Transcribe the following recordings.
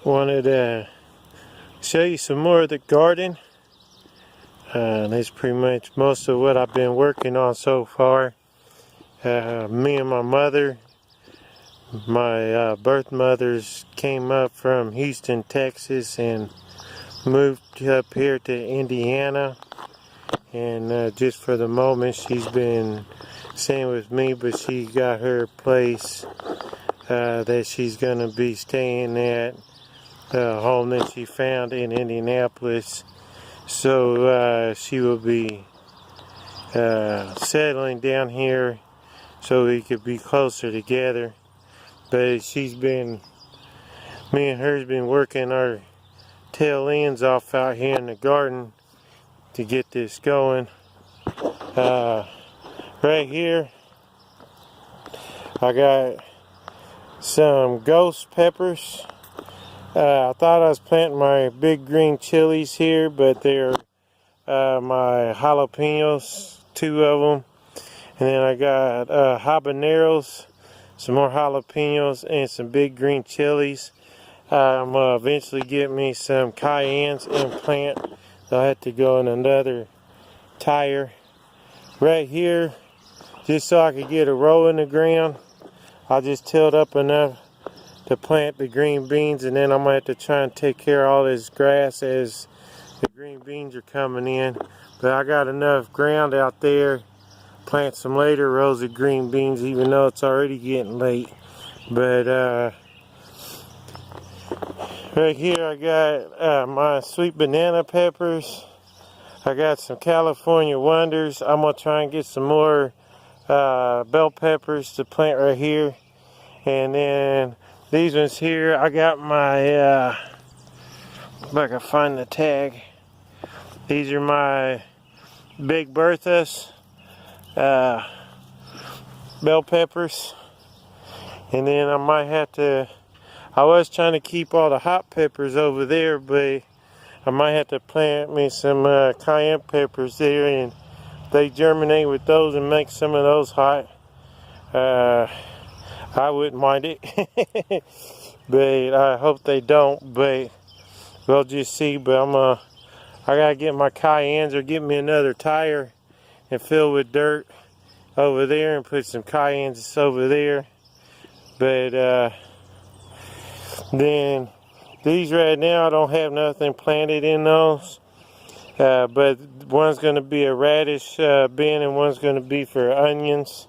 Wanted to show you some more of the garden. That's pretty much most of what I've been working on so far. Me and my mother, my birth mothers, came up from Houston, Texas, and moved up here to Indiana. And just for the moment, she's been staying with me, but she got her place that she's going to be staying at, the home that she found in Indianapolis. So she will be settling down here so we could be closer together. But me and her's been working our tail ends off out here in the garden to get this going. Right here I got some ghost peppers. I thought I was planting my big green chilies here, but they're my jalapenos, 2 of them. And then I got habaneros, some more jalapenos, and some big green chilies. I'm going to eventually get me some cayennes and plant. So I have to go in another tire. Right here, just so I could get a row in the ground, I just tilled up enough to plant the green beans, and then I'm going to have to try and take care of all this grass as the green beans are coming in. But I got enough ground out there, plant some later rows of green beans, even though it's already getting late. But right here I got my sweet banana peppers. I got some California Wonders. I'm going to try and get some more bell peppers to plant right here. And then these ones here, I got my, if I can find the tag. These are my Big Berthas bell peppers. And then I might have to, I was trying to keep all the hot peppers over there, but I might have to plant me some cayenne peppers there, and they germinate with those and make some of those hot. I wouldn't mind it, but I hope they don't. But we'll just see. But I gotta get my cayennes or get me another tire and fill with dirt over there and put some cayennes over there. But then these right now I don't have nothing planted in those. But one's going to be a radish bin and one's going to be for onions.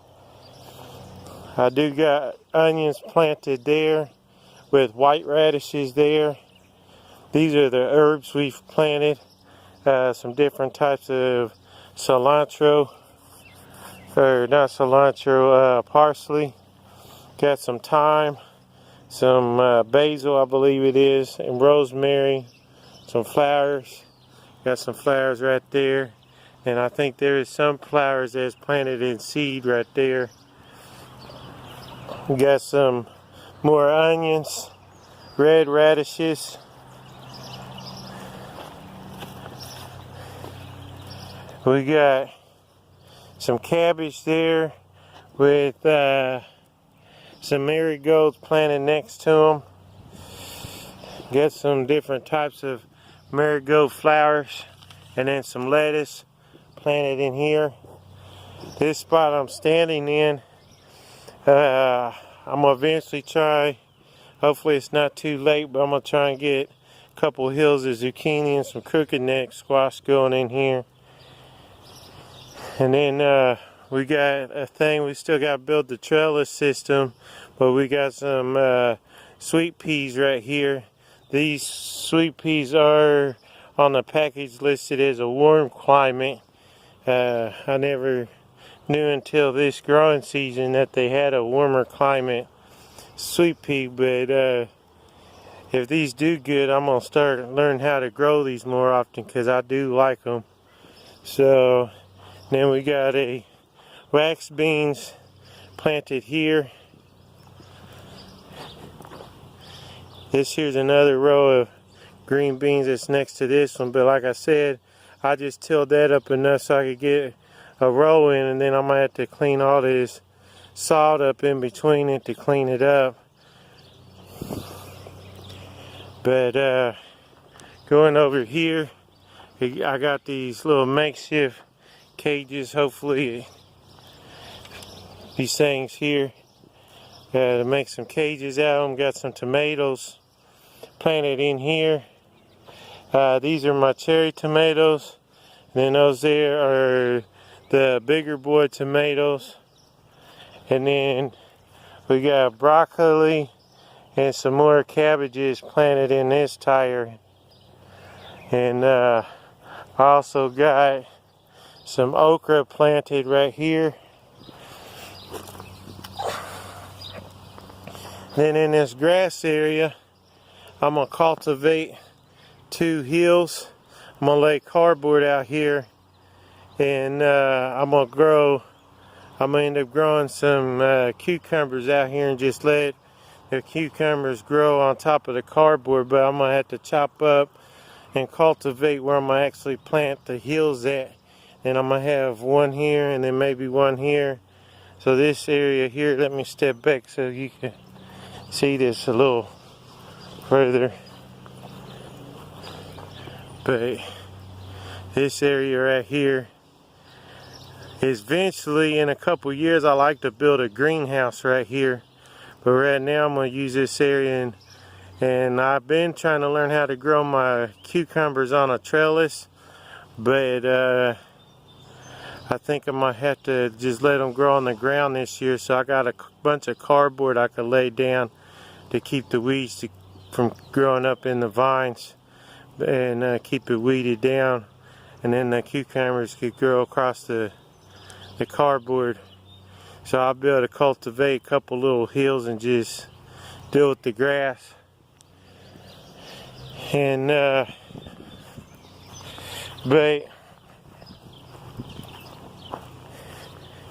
I do got onions planted there with white radishes there. These are the herbs we've planted. Some different types of cilantro, or not cilantro, parsley. Got some thyme, some basil, I believe it is, and rosemary, some flowers. Got some flowers right there, and I think there is some flowers that's planted in seed right there. We got some more onions, red radishes. We got some cabbage there with some marigolds planted next to them. Got some different types of marigold flowers, and then some lettuce planted in here. This spot I'm standing in, I'm gonna eventually try, hopefully it's not too late, but I'm gonna try and get a couple hills of zucchini and some crooked neck squash going in here. And then we got a thing, we still got to build the trellis system, but we got some sweet peas right here. These sweet peas are on the package listed as a warm climate. I never knew until this growing season that they had a warmer climate sweet pea, but if these do good, I'm going to start learning how to grow these more often because I do like them. So then we got a wax beans planted here. This here's another row of green beans that's next to this one, but like I said, I just tilled that up enough so I could get a row in, and then I might have to clean all this sod up in between it to clean it up. But going over here, I got these little makeshift cages. Hopefully these things here to make some cages out of them. Got some tomatoes planted in here. These are my cherry tomatoes. And then those there are the bigger boy tomatoes. And then we got broccoli and some more cabbages planted in this tire. And I also got some okra planted right here. Then in this grass area, I'm going to cultivate 2 hills. I'm going to lay cardboard out here, and I'm going to end up growing some cucumbers out here and just let the cucumbers grow on top of the cardboard. But I'm going to have to chop up and cultivate where I'm going to actually plant the hills at. And I'm going to have one here and then maybe one here. So this area here, let me step back so you can see this a little further. But this area right here is eventually, in a couple years, I like to build a greenhouse right here. But right now I'm going to use this area, and I've been trying to learn how to grow my cucumbers on a trellis. But I think I might have to just let them grow on the ground this year. So I got a bunch of cardboard I could lay down to keep the weeds from growing up in the vines, and keep it weeded down, and then the cucumbers could grow across the cardboard. So I'll be able to cultivate a couple little hills and just deal with the grass. And but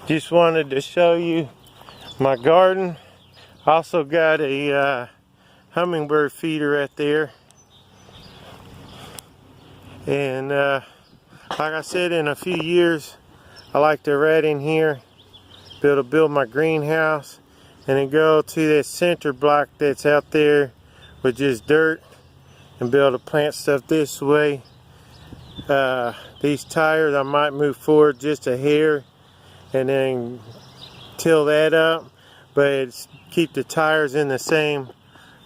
just wanted to show you my garden. Also got a hummingbird feeder right there. And like I said, in a few years, I like to right in here, be able to build my greenhouse, and then go to that center block that's out there with just dirt, and be able to plant stuff this way. These tires, I might move forward just a hair and then till that up, but keep the tires in the same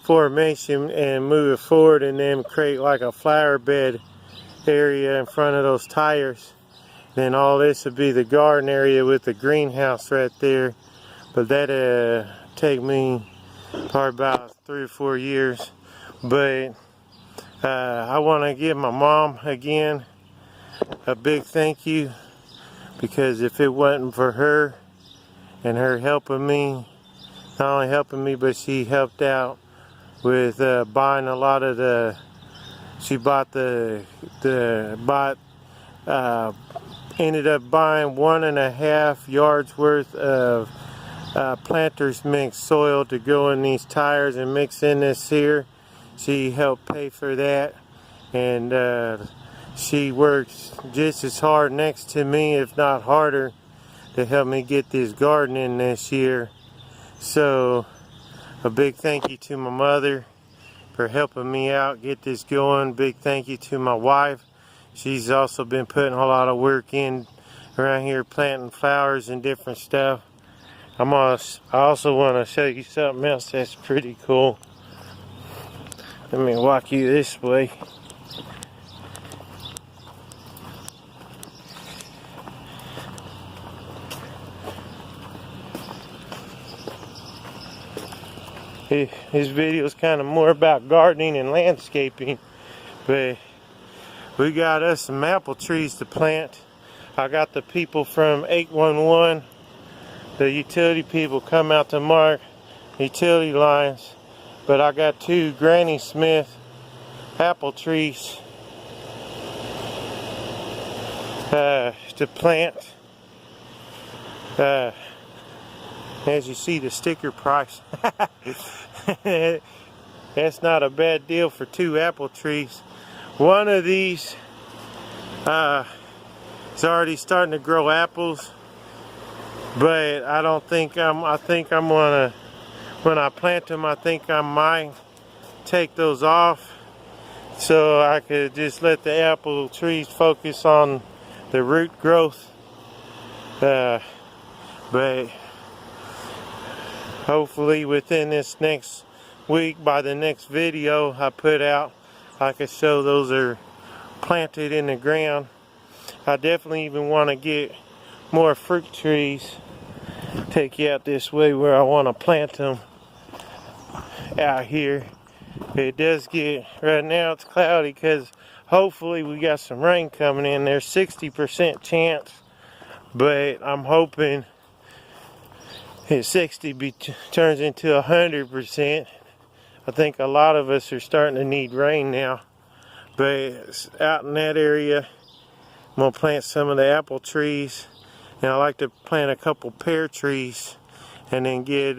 formation and move it forward, and then create like a flower bed area in front of those tires. Then all this would be the garden area with the greenhouse right there. But that'll take me probably about 3 or 4 years. But I want to give my mom again a big thank you, because if it wasn't for her and her helping me, not only helping me, but she helped out with buying a lot of the, she bought ended up buying 1.5 yards worth of planter's mix soil to go in these tires and mix in this here. She helped pay for that, and she works just as hard next to me, if not harder, to help me get this garden in this year. So a big thank you to my mother for helping me out get this going. Big thank you to my wife. She's also been putting a lot of work in around here, planting flowers and different stuff. I also want to show you something else that's pretty cool. Let me walk you this way. This video is kind of more about gardening and landscaping, but we got us some apple trees to plant. I got the people from 811, the utility people, come out to mark utility lines, but I got 2 Granny Smith apple trees to plant. As you see, the sticker price, that's not a bad deal for 2 apple trees. One of these is already starting to grow apples, but I think I'm gonna, when I plant them, I think I might take those off so I could just let the apple trees focus on the root growth. But hopefully within this next week, by the next video I put out, I can show those are planted in the ground. I definitely even want to get more fruit trees. Take you out this way where I want to plant them out here. It does get, right now it's cloudy because hopefully we got some rain coming in. There's 60% chance, but I'm hoping that 60 turns into 100%. I think a lot of us are starting to need rain now, but out in that area I'm going to plant some of the apple trees, and I like to plant a couple pear trees, and then get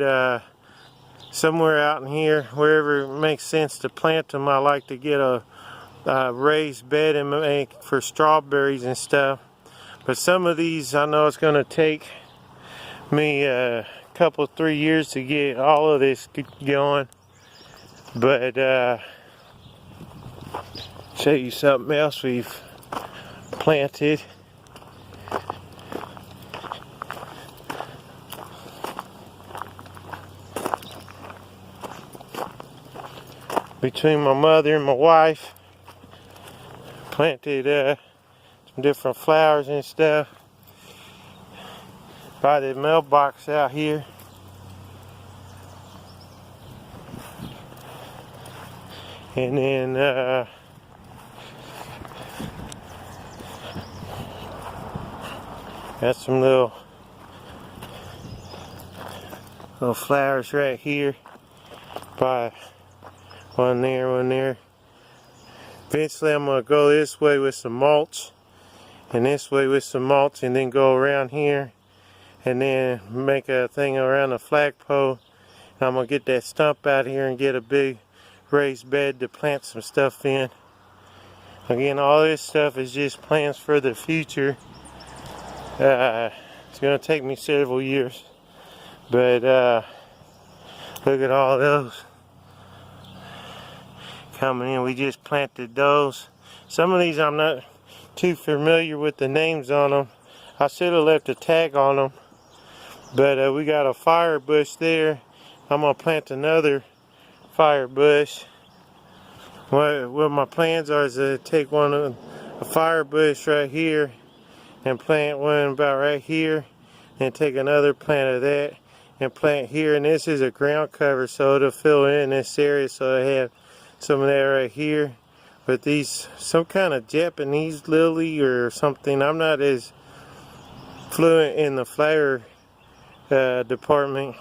somewhere out in here, wherever it makes sense to plant them. I like to get a raised bed and make for strawberries and stuff. But some of these I know it's going to take me a couple 3 years to get all of this going. But show you something else we've planted. Between my mother and my wife, planted some different flowers and stuff by the mailbox out here. And then got some little flowers right here by one there. Eventually I'm going to go this way with some mulch, and this way with some mulch, and then go around here and then make a thing around the flagpole. And I'm going to get that stump out here and get a big raised bed to plant some stuff in. Again, all this stuff is just plans for the future. It's going to take me several years, but look at all those coming in. We just planted those. Some of these I'm not too familiar with the names on them. I should have left a tag on them, but we got a fire bush there. I'm going to plant another fire bush. What my plans are is to take a fire bush right here and plant one about right here, and take another plant of that and plant here. And this is a ground cover, so it'll fill in this area, so I have some of that right here. But these, some kind of Japanese lily or something. I'm not as fluent in the flower department,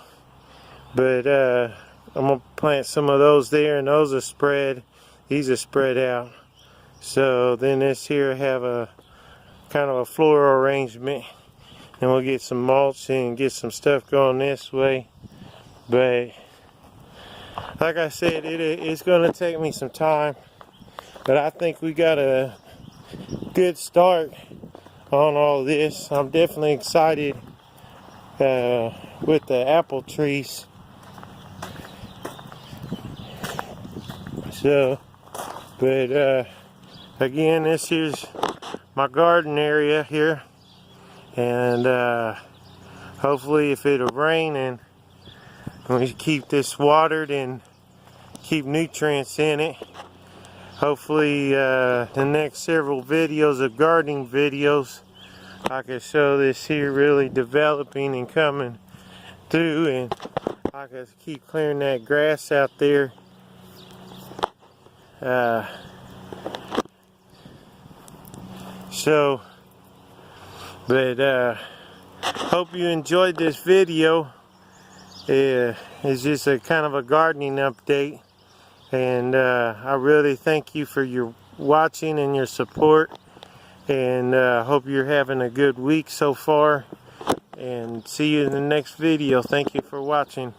but I'm gonna plant some of those there, and those are spread. These are spread out. So then this here have a kind of a floral arrangement, and we'll get some mulch and get some stuff going this way. But like I said, it's going to take me some time, but I think we got a good start on all this. I'm definitely excited with the apple trees. So, but again, this is my garden area here, and hopefully if it'll rain and we keep this watered and keep nutrients in it, hopefully the next several videos of gardening videos I can show this here really developing and coming through, and I can keep clearing that grass out there. Hope you enjoyed this video. It's just a kind of a gardening update, and I really thank you for your watching and your support, and hope you're having a good week so far, and see you in the next video. Thank you for watching.